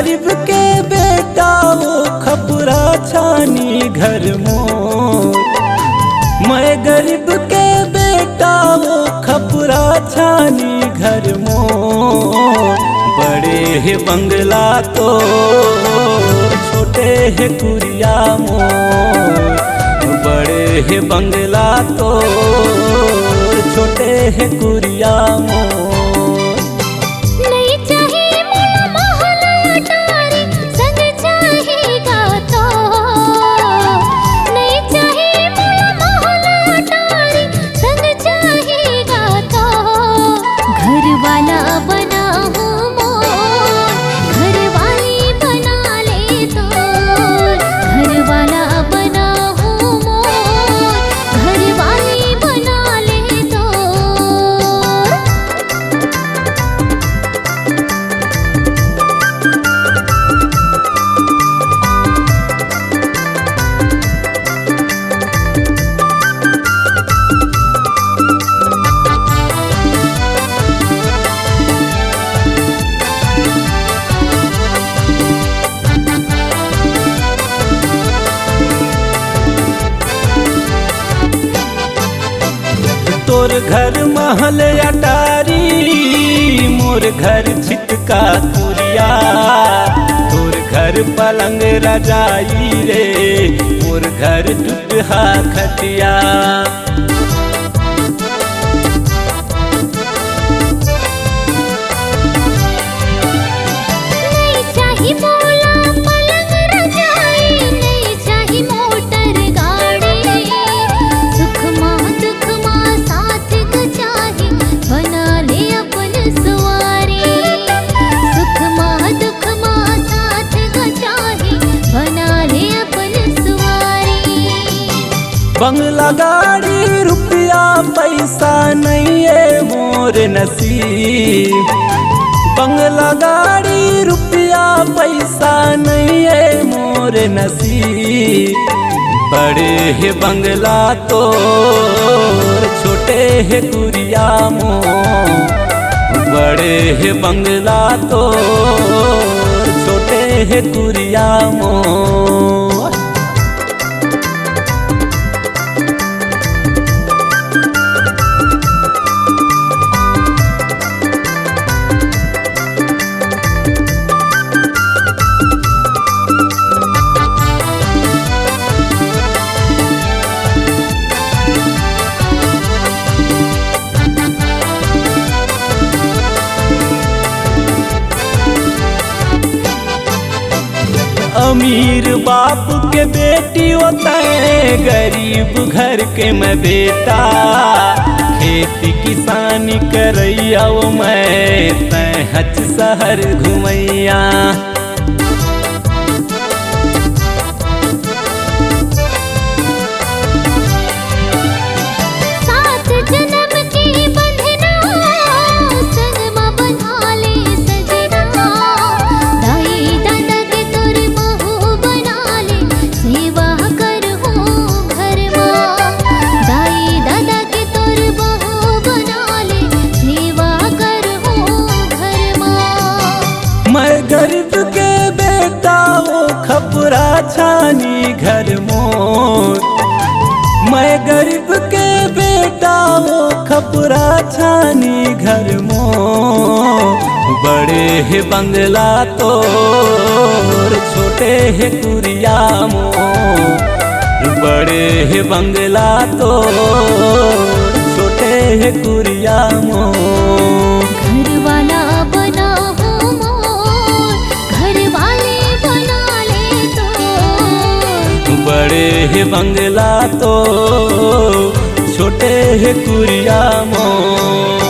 गरीब के बेटा वो खपरा छानी घर मोर। मैं गरीब के बेटा वो खपरा छानी घर मोर। बड़े है बंगला तो छोटे है कुरिया मोर। बड़े है बंगला तो छोटे है कुरिया मोर। तोर घर महल अटारी मोर घर छिटका कुरिया। तोर घर पलंग रजाई रे मोर घर टूटहा खटिया। बंगला गाड़ी रुपया पैसा नहीं है मोर नसीब। बंगला गाड़ी रुपया पैसा नहीं है मोर नसीब। बड़े है बंगला तो छोटे है कुरिया मोर। बड़े है बंगला तो छोटे है कुरिया मोर। अमीर बाप के बेटी होता है गरीब घर के मैं बेटा। खेती किसानी करैया वो मैं तैं हच शहर घुमैया। गरीब के बेटा वो खपरा छानी घर मोर। मैं गरीब के बेटा वो खपरा छानी घर मोर। बड़े है बंगला तो छोटे है कुरिया मोर। बड़े है बंगला तो छोटे है कुरिया मोर। घर वाला बना बड़े है बंगला तो छोटे है कुरिया मोर।